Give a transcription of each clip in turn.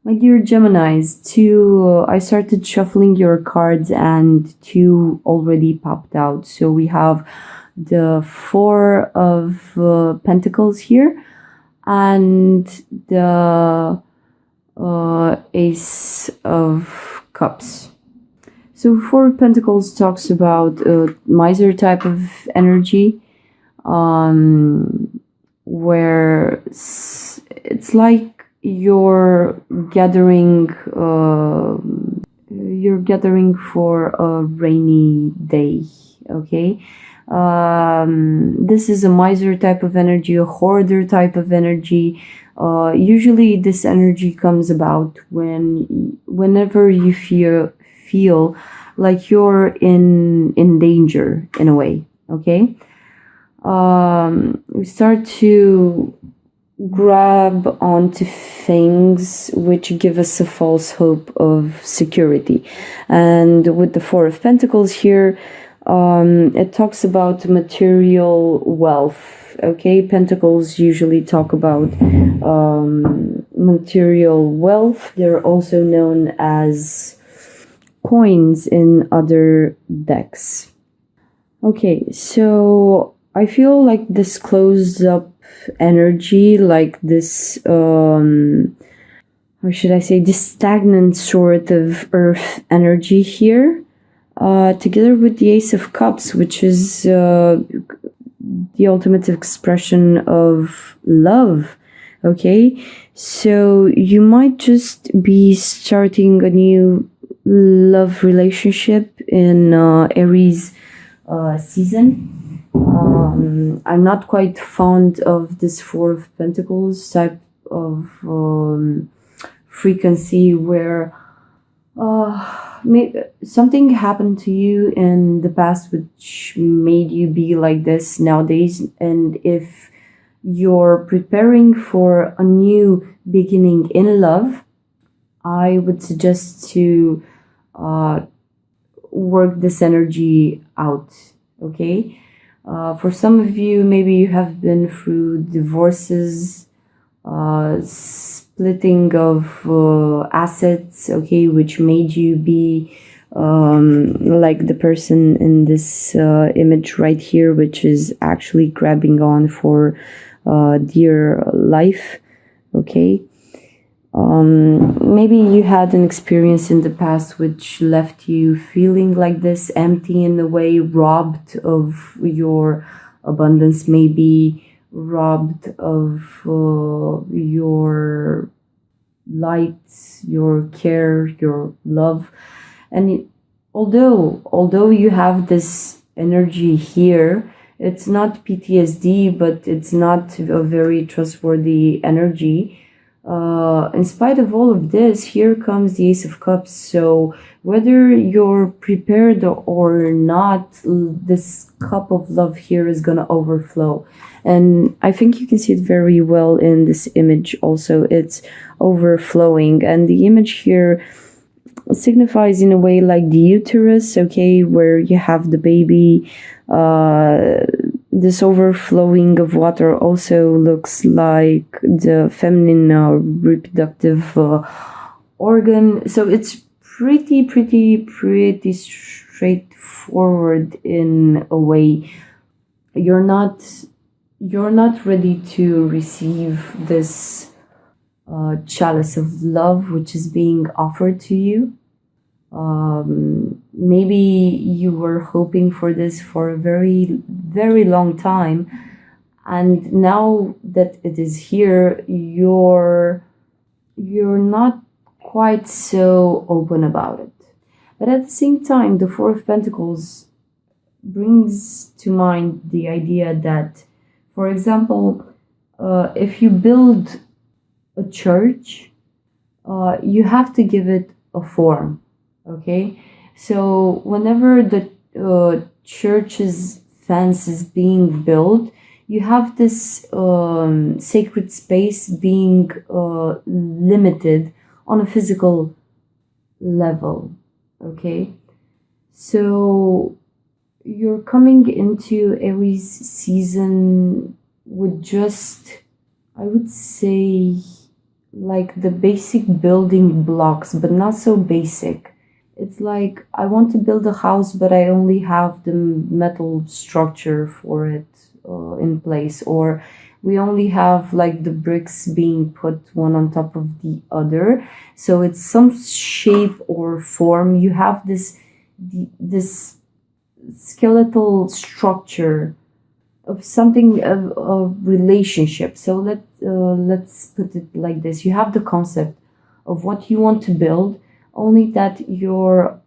My dear Geminis, I started shuffling your cards and two already popped out. So we have the Four of Pentacles here and the Ace of Cups. So Four of Pentacles talks about a miser type of energy, where it's like you're gathering for a rainy day. Okay, this is a miser type of energy, a hoarder type of energy. Usually this energy comes about whenever you feel like you're in danger in a way. Okay, we start to grab onto things which give us a false hope of security. And with the Four of Pentacles here, it talks about material wealth. Okay, Pentacles usually talk about material wealth. They're also known as coins in other decks. Okay, so I feel like this closed up energy, like this how should I say, this stagnant sort of earth energy here, together with the Ace of Cups, which is the ultimate expression of love. Okay, so you might just be starting a new love relationship in Aries season. I'm not quite fond of this Four of Pentacles type of frequency where something happened to you in the past which made you be like this nowadays. And if you're preparing for a new beginning in love, I would suggest to work this energy out. Okay, for some of you, maybe you have been through divorces, splitting of assets, okay, which made you be like the person in this image right here, which is actually grabbing on for dear life. Okay, maybe you had an experience in the past which left you feeling like this, empty in a way, robbed of your abundance, maybe robbed of your light, your care, your love. And although you have this energy here, it's not PTSD, but it's not a very trustworthy energy. In spite of all of this, here comes the Ace of Cups. So whether you're prepared or not, this cup of love here is gonna overflow. And I think you can see it very well in this image also. It's overflowing. And the image here signifies in a way like the uterus, okay, where you have the baby. This overflowing of water also looks like the feminine reproductive organ. So it's pretty straightforward in a way. You're not ready to receive this chalice of love which is being offered to you. Maybe you were hoping for this for a very long time, and now that it is here, you're not quite so open about it. But at the same time, the Four of Pentacles brings to mind the idea that, for example, if you build a church, you have to give it a form. Okay, so whenever the church's fence is being built, you have this sacred space being limited on a physical level. Okay, so you're coming into Aries season with just, I would say, like the basic building blocks, but not so basic. It's like I want to build a house, but I only have the metal structure for it in place, or we only have like the bricks being put one on top of the other. So it's some shape or form. You have this skeletal structure of something of a relationship. So let's put it like this: you have the concept of what you want to build, only that you're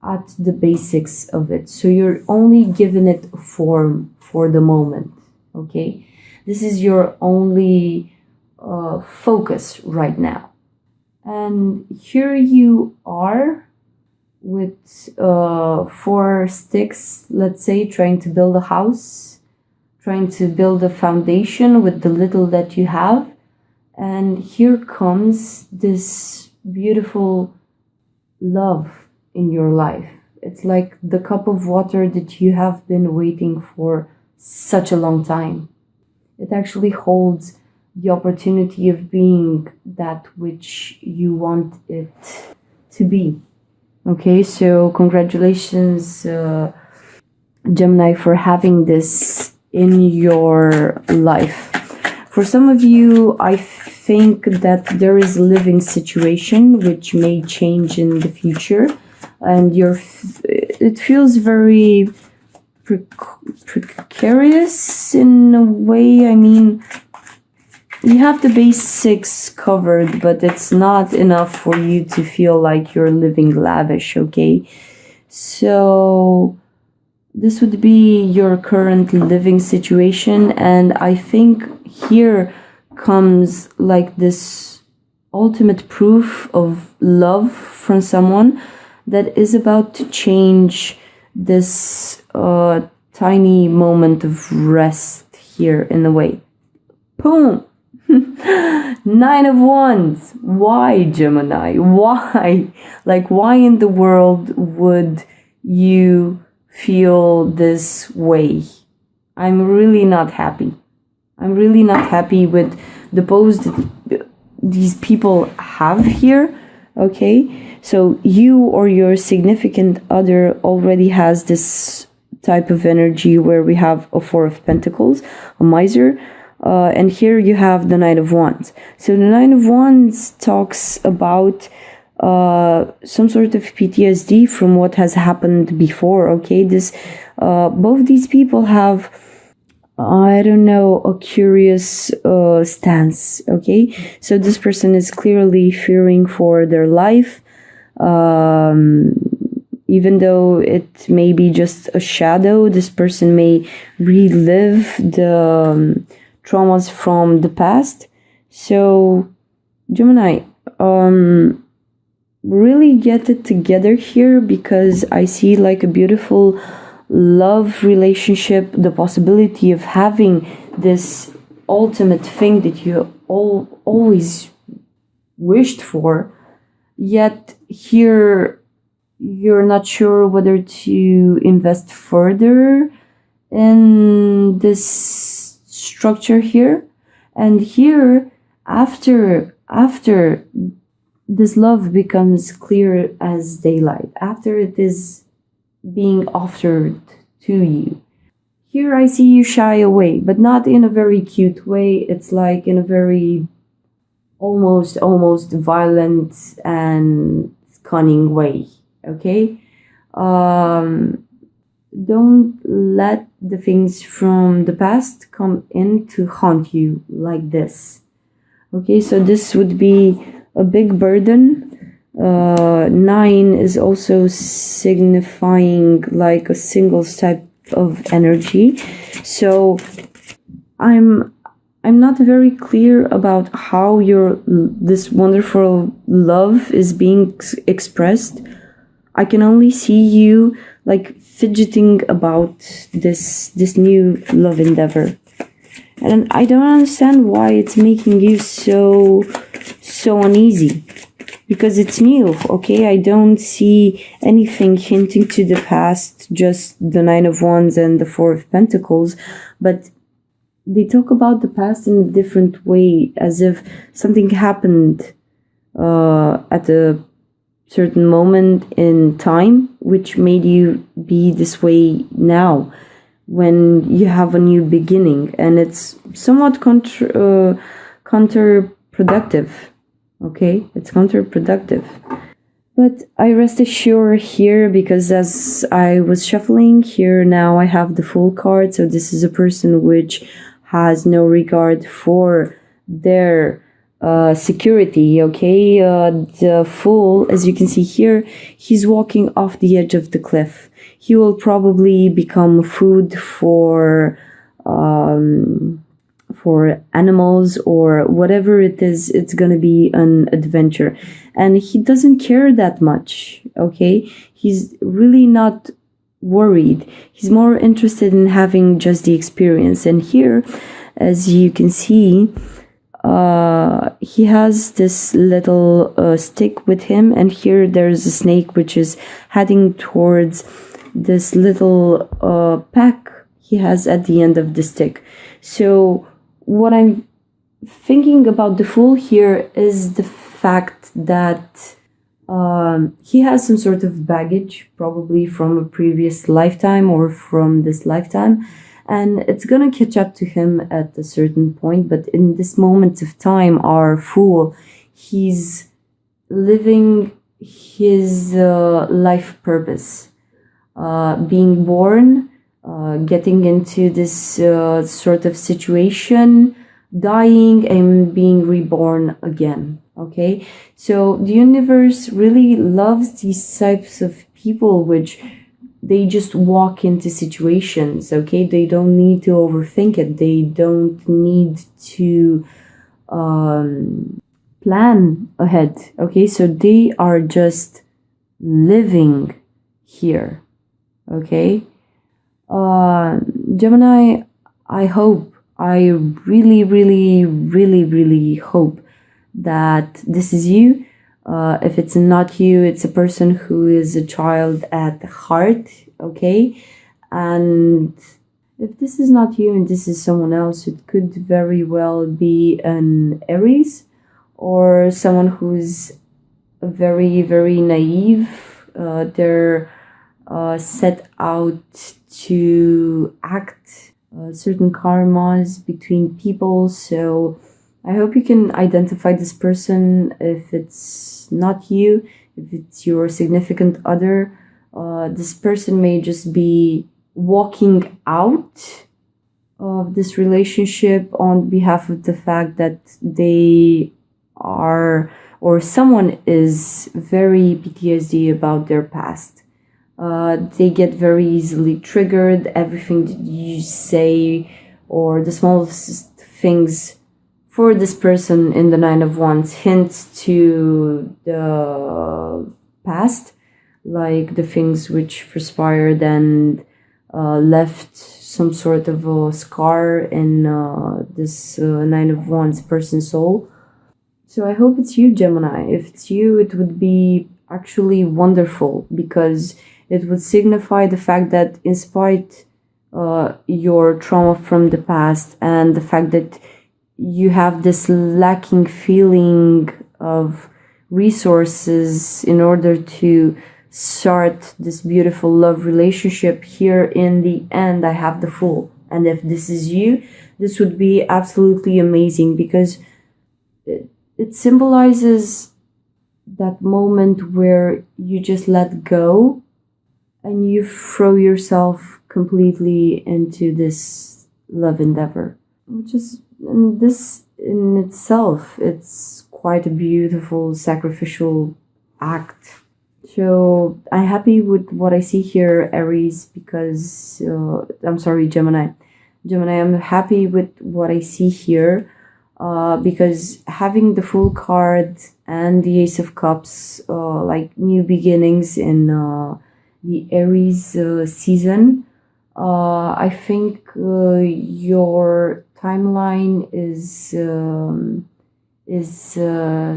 at the basics of it. So you're only giving it a form for the moment. Okay, this is your only focus right now, and here you are with 4 sticks, let's say, trying to build a house, trying to build a foundation with the little that you have. And here comes this beautiful love in your life. It's like the cup of water that you have been waiting for such a long time. It actually holds the opportunity of being that which you want it to be. Okay, so congratulations, Gemini, for having this in your life. For some of you, I think that there is a living situation which may change in the future, and it feels very precarious in a way. I mean, you have the basics covered, but it's not enough for you to feel like you're living lavish, okay? So this would be your current living situation, and I think here comes like this ultimate proof of love from someone that is about to change this tiny moment of rest here in a way. Boom! 9 of Wands. Why, Gemini? Why? Like, why in the world would you feel this way? I'm really not happy. I'm really not happy with the pose that these people have here. Okay, so you or your significant other already has this type of energy where we have a 4 of Pentacles, a miser. And here you have the Knight of Wands. So the Knight of Wands talks about some sort of PTSD from what has happened before. Okay, both these people have, I don't know, a curious stance. Okay, so this person is clearly fearing for their life, even though it may be just a shadow. This person may relive the traumas from the past. So Gemini, really get it together here, because I see like a beautiful love relationship, the possibility of having this ultimate thing that you always wished for, yet here you're not sure whether to invest further in this structure here. And here, after this love becomes clear as daylight, after it is being offered to you, here I see you shy away, but not in a very cute way. It's like in a very almost violent and cunning way. Okay, don't let the things from the past come in to haunt you like this. Okay, so this would be a big burden. 9 is also signifying like a single type of energy. So I'm not very clear about how this wonderful love is being expressed. I can only see you like fidgeting about this new love endeavor, and I don't understand why it's making you so uneasy, because it's new. Okay, I don't see anything hinting to the past, just the 9 of Wands and the 4 of Pentacles. But they talk about the past in a different way, as if something happened at a certain moment in time, which made you be this way now, when you have a new beginning, and it's somewhat counterproductive. Okay, it's counterproductive. But I rest assured here, because as I was shuffling here, now I have the full card. So this is a person which has no regard for their security. Okay, the Fool, as you can see here, he's walking off the edge of the cliff. He will probably become food for animals or whatever it is. It's gonna be an adventure, and he doesn't care that much. Okay, he's really not worried. He's more interested in having just the experience. And here, as you can see, he has this little stick with him, and here there's a snake which is heading towards this little pack he has at the end of the stick. So what I'm thinking about the Fool here is the fact that he has some sort of baggage, probably from a previous lifetime or from this lifetime, and it's gonna catch up to him at a certain point. But in this moment of time, our Fool, he's living his life purpose, being born, getting into this sort of situation, dying, and being reborn again. Okay, so the universe really loves these types of people, which they just walk into situations. Okay, they don't need to overthink it. They don't need to plan ahead. Okay, so they are just living here. Okay, Gemini, I really hope that this is you. If it's not you, it's a person who is a child at heart. Okay, and if this is not you and this is someone else, it could very well be an Aries, or someone who's very naive. They're set out to act certain karmas between people. So I hope you can identify this person. If it's not you, if it's your significant other, this person may just be walking out of this relationship on behalf of the fact that they are, or someone is very PTSD about their past. They get very easily triggered. Everything that you say, or the smallest things, for this person in the Nine of Wands, hints to the past, like the things which transpired and left some sort of a scar in this Nine of Wands person's soul. So I hope it's you, Gemini. If it's you, it would be actually wonderful, because it would signify the fact that in spite your trauma from the past and the fact that you have this lacking feeling of resources in order to start this beautiful love relationship, here in the end I have the Fool. And if this is you, this would be absolutely amazing, because it symbolizes that moment where you just let go and you throw yourself completely into this love endeavor, which is, and this in itself, it's quite a beautiful sacrificial act. So I'm happy with what I see here, Aries, because I'm sorry, Gemini. I'm happy with what I see here, because having the Fool card and the Ace of Cups, like new beginnings in the Aries season, I think your timeline is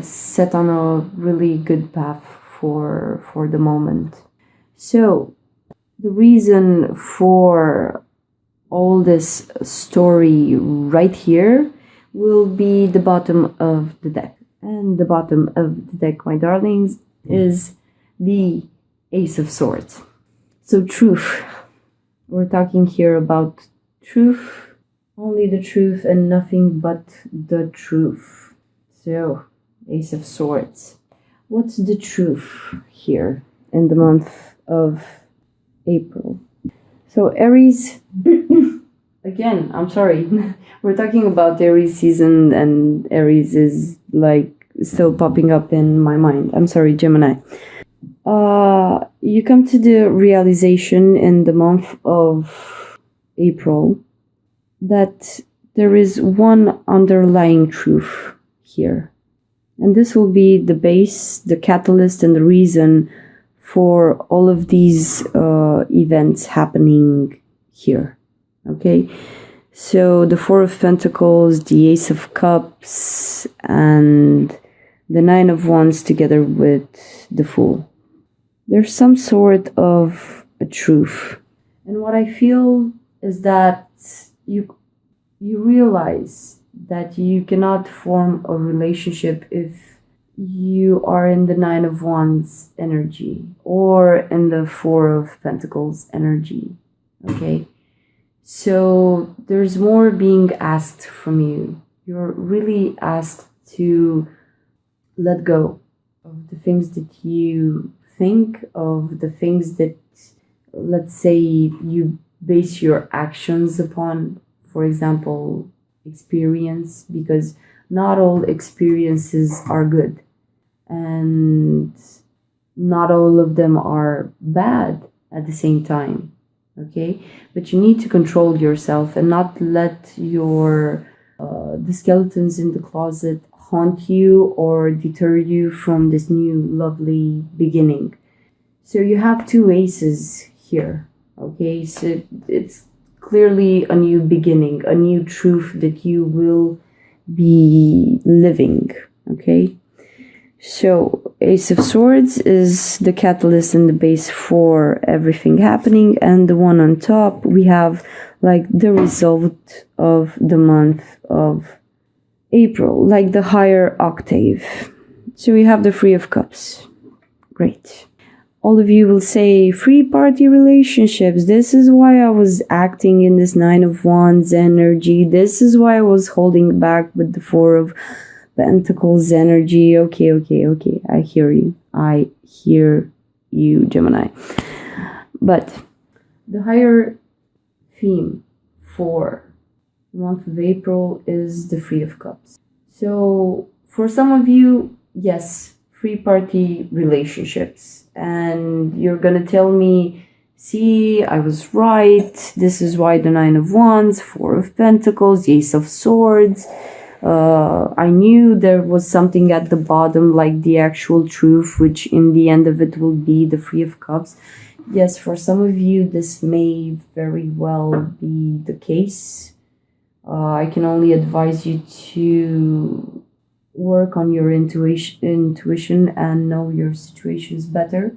set on a really good path for the moment. So the reason for all this story right here will be the bottom of the deck. And the bottom of the deck, my darlings, is the Ace of Swords. So truth. We're talking here about truth, only the truth and nothing but the truth. So, Ace of Swords. What's the truth here in the month of April? So Aries, again, I'm sorry. We're talking about Aries season and Aries is like still popping up in my mind. I'm sorry, Gemini. You come to the realization in the month of April that there is one underlying truth here. And this will be the base, the catalyst, and the reason for all of these events happening here. Okay? So the Four of Pentacles, the Ace of Cups, and the Nine of Wands together with the Fool. There's some sort of a truth. And what I feel is that you realize that you cannot form a relationship if you are in the Nine of Wands energy or in the Four of Pentacles energy. Okay? So there's more being asked from you. You're really asked to let go of the things that you think, of the things that, let's say, you base your actions upon. For example, experience, because not all experiences are good and not all of them are bad at the same time. Okay, but you need to control yourself and not let your the skeletons in the closet haunt you or deter you from this new lovely beginning. So you have two aces here. Okay, so it's clearly a new beginning, a new truth that you will be living. Okay, so Ace of Swords is the catalyst and the base for everything happening, and the one on top we have like the result of the month of April, like the higher octave. So we have the Three of Cups. Great. All of you will say, free party relationships. This is why I was acting in this Nine of Wands energy. This is why I was holding back with the Four of Pentacles energy. Okay. I hear you. I hear you, Gemini. But the higher theme for the month of April is the Three of Cups. So for some of you, yes, free party relationships. And you're gonna tell me, see, I was right. This is why the Nine of Wands, Four of Pentacles, the Ace of Swords. I knew there was something at the bottom, like the actual truth, which in the end of it will be the Three of Cups. Yes, for some of you, this may very well be the case. I can only advise you to work on your intuition and know your situations better.